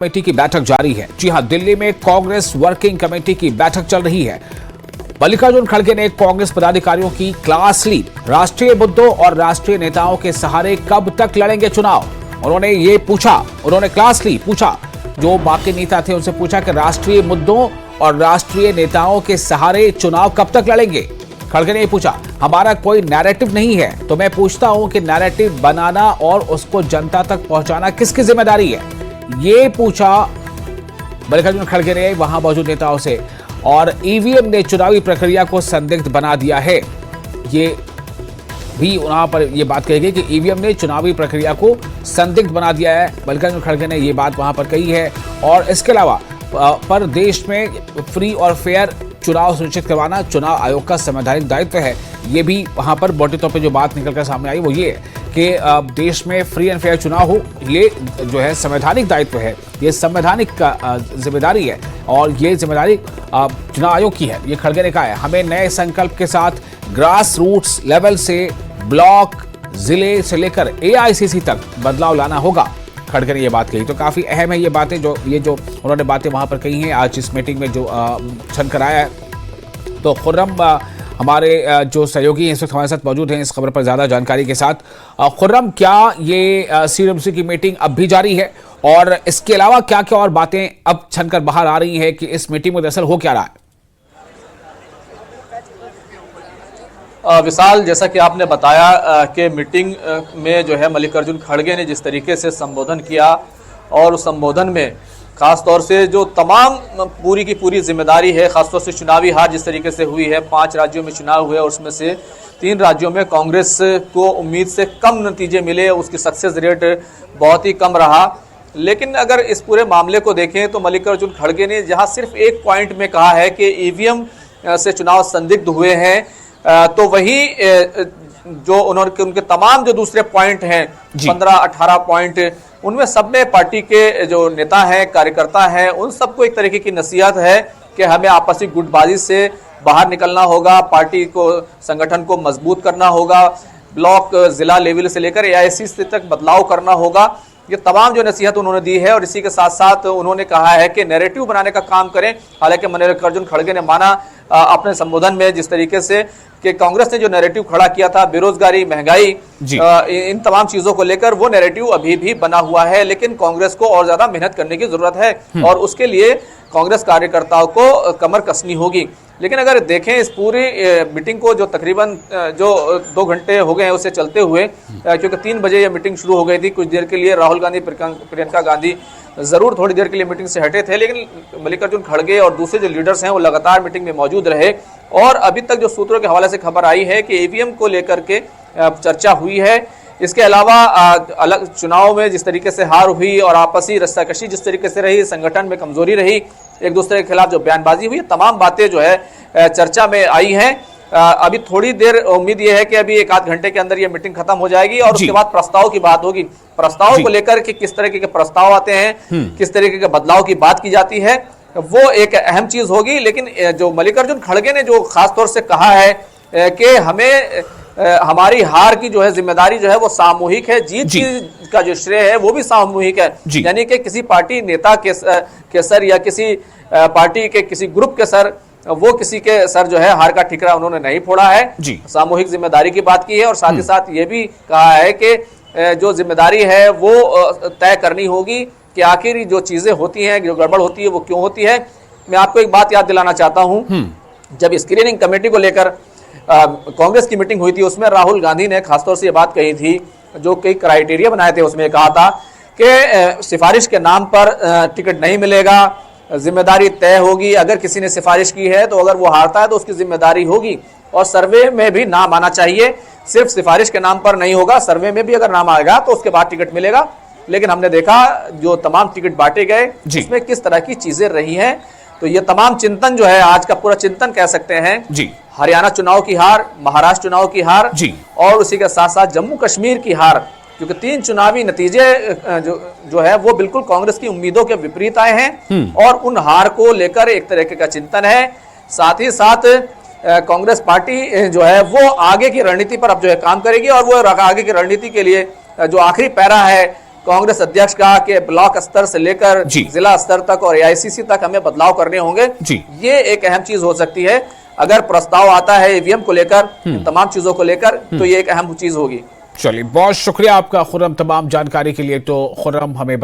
Committee की बैठक जारी है। जी हां, दिल्ली में कांग्रेस वर्किंग कमेटी की बैठक चल रही है। मल्लिकार्जुन खड़गे ने कांग्रेस पदाधिकारियों की क्लास ली। राष्ट्रीय मुद्दों और राष्ट्रीय नेताओं के सहारे कब तक लड़ेंगे चुनाव, उन्होंने क्लास ली, पूछा जो बाकी नेता थे उनसे पूछा कि राष्ट्रीय मुद्दों और राष्ट्रीय नेताओं के सहारे चुनाव कब तक लड़ेंगे। खड़गे ने पूछा, हमारा कोई नैरेटिव नहीं है, तो मैं पूछता हूं कि नैरेटिव बनाना और उसको जनता तक पहुंचाना किसकी जिम्मेदारी है, ये पूछा मल्लिकार्जुन खड़गे ने वहां मौजूद नेताओं से। और ईवीएम ने चुनावी प्रक्रिया को संदिग्ध बना दिया है, ये भी वहां पर यह बात कही गई कि ईवीएम ने चुनावी प्रक्रिया को संदिग्ध बना दिया है। मल्लिकार्जुन खड़गे ने यह बात वहां पर कही है। और इसके अलावा पर देश में फ्री और फेयर चुनाव सुनिश्चित करवाना चुनाव आयोग का संवैधानिक दायित्व है। ये भी वहां पर मोटे तौर पे जो बात निकलकर सामने आई वो ये है कि देश में फ्री एंड फेयर चुनाव हो, ये जो है संवैधानिक दायित्व है, ये संवैधानिक का जिम्मेदारी है और ये जिम्मेदारी चुनाव आयोग की है। ये खड़गे ने कहा है, हमें नए संकल्प के साथ ग्रास रूट्स लेवल से ब्लॉक, जिले से लेकर एआईसीसी तक बदलाव लाना होगा। खड़गे ने ये बात कही, तो काफी अहम है ये बातें, जो उन्होंने बातें वहां पर कही हैं आज इस मीटिंग में जो छनकर आया है। तो खुर्रम हमारे जो सहयोगी हैं इस वक्त हमारे साथ मौजूद हैं इस खबर पर ज्यादा जानकारी के साथ। खुर्रम, क्या ये सीएमसी की मीटिंग अब भी जारी है और इसके अलावा क्या क्या और बातें अब छनकर बाहर आ रही हैं कि इस मीटिंग में दरअसल हो क्या रहा है? विशाल, जैसा कि आपने बताया कि मीटिंग में जो है मल्लिकार्जुन खड़गे ने जिस तरीके से संबोधन किया और उस संबोधन में खास तौर से जो तमाम पूरी की पूरी जिम्मेदारी है, खासतौर से चुनावी हार जिस तरीके से हुई है, 5 राज्यों में चुनाव हुए और उसमें से 3 राज्यों में कांग्रेस को उम्मीद से कम नतीजे मिले, उसकी सक्सेस रेट बहुत ही कम रहा। लेकिन अगर इस पूरे मामले को देखें तो मल्लिकार्जुन खड़गे ने जहां सिर्फ एक पॉइंट में कहा है कि ईवीएम से चुनाव संदिग्ध हुए हैं, तो वही जो उनके तमाम जो दूसरे पॉइंट हैं 15-18 पॉइंट, उनमें सब में पार्टी के जो नेता हैं, कार्यकर्ता हैं, उन सबको एक तरीके की नसीहत है कि हमें आपसी गुटबाजी से बाहर निकलना होगा, पार्टी को, संगठन को मजबूत करना होगा, ब्लॉक, जिला लेवल से लेकर एआईसीसी तक बदलाव करना होगा। ये तमाम जो नसीहत उन्होंने दी है और इसी के साथ साथ उन्होंने कहा है कि नैरेटिव बनाने का काम करें। हालांकि मल्लिकार्जुन खड़गे ने माना अपने संबोधन में जिस तरीके से कि कांग्रेस ने जो नैरेटिव खड़ा किया था, बेरोजगारी, महंगाई, इन तमाम चीजों को लेकर वो नैरेटिव अभी भी बना हुआ है, लेकिन कांग्रेस को और ज्यादा मेहनत करने की जरूरत है और उसके लिए कांग्रेस कार्यकर्ताओं को कमर कसनी होगी। लेकिन अगर देखें इस पूरी मीटिंग को, जो तकरीबन जो 2 घंटे हो गए हैं उसे चलते हुए, क्योंकि 3 बजे यह मीटिंग शुरू हो गई थी, कुछ देर के लिए राहुल गांधी, प्रियंका गांधी जरूर थोड़ी देर के लिए मीटिंग से हटे थे, लेकिन मल्लिकार्जुन खड़गे और दूसरे जो लीडर्स हैं वो लगातार मीटिंग में मौजूद रहे। और अभी तक जो सूत्रों के हवाले से खबर आई है कि ईवीएम को लेकर के चर्चा हुई है। इसके अलावा अलग चुनाव में जिस तरीके से हार हुई और आपसी रस्साकशी जिस तरीके से रही, संगठन में कमजोरी रही, एक दूसरे के खिलाफ जो बयानबाजी हुई, तमाम बातें जो है चर्चा में आई हैं। अभी थोड़ी देर उम्मीद ये है कि अभी 1-8 घंटे के अंदर ये मीटिंग खत्म हो जाएगी और उसके बाद प्रस्ताव की बात होगी। प्रस्ताव को लेकर के किस तरीके के प्रस्ताव आते हैं, किस तरीके के बदलाव की बात की जाती है, वो एक अहम चीज होगी। लेकिन जो मल्लिकार्जुन खड़गे ने जो खास तौर से कहा है कि हमें हमारी हार की जो है जिम्मेदारी जो है वो सामूहिक है, जीत का जो श्रेय है वो भी सामूहिक है, यानी कि किसी पार्टी नेता के सर या किसी पार्टी के किसी ग्रुप के सर, वो किसी के सर जो है हार का ठिकरा उन्होंने नहीं फोड़ा है, सामूहिक जिम्मेदारी की बात की है। और साथ ही साथ ये भी कहा है कि जो जिम्मेदारी है वो तय करनी होगी कि आखिर जो चीजें होती हैं, जो गड़बड़ होती है वो क्यों होती है। मैं आपको एक बात याद दिलाना चाहता हूं, जब स्क्रीनिंग कमेटी को लेकर कांग्रेस की मीटिंग हुई थी, उसमें राहुल गांधी ने खासतौर से ये बात कही थी, जो कई क्राइटेरिया बनाए थे, उसमें कहा था कि सिफारिश के नाम पर टिकट नहीं मिलेगा, जिम्मेदारी तय होगी, अगर किसी ने सिफारिश की है तो अगर वो हारता है तो उसकी जिम्मेदारी होगी और सर्वे में भी नाम आना चाहिए, सिर्फ सिफारिश के नाम पर नहीं होगा, सर्वे में भी अगर नाम आएगा तो उसके बाद टिकट मिलेगा। लेकिन हमने देखा जो तमाम टिकट बांटे गए उसमें किस तरह की चीजें रही हैं। तो ये तमाम चिंतन जो है, आज का पूरा चिंतन कह सकते हैं, हरियाणा चुनाव की हार, महाराष्ट्र चुनाव की हार और उसी के साथ साथ जम्मू कश्मीर की हार, क्योंकि 3 चुनावी नतीजे जो है वो बिल्कुल कांग्रेस की उम्मीदों के विपरीत आए हैं और उन हार को लेकर एक तरीके का चिंतन है। साथ ही साथ कांग्रेस पार्टी जो है वो आगे की रणनीति पर अब जो है काम करेगी और वो आगे की रणनीति के लिए जो आखिरी पैरा है कांग्रेस अध्यक्ष कहा कि ब्लॉक स्तर से लेकर जी। जिला स्तर तक और एआईसीसी तक हमें बदलाव करने होंगे जी। ये एक अहम चीज हो सकती है। अगर प्रस्ताव आता है ईवीएम को लेकर, तमाम चीजों को लेकर, तो ये एक अहम चीज होगी। चलिए, बहुत शुक्रिया आपका खुर्रम, तमाम जानकारी के लिए। तो खुर्रम हमें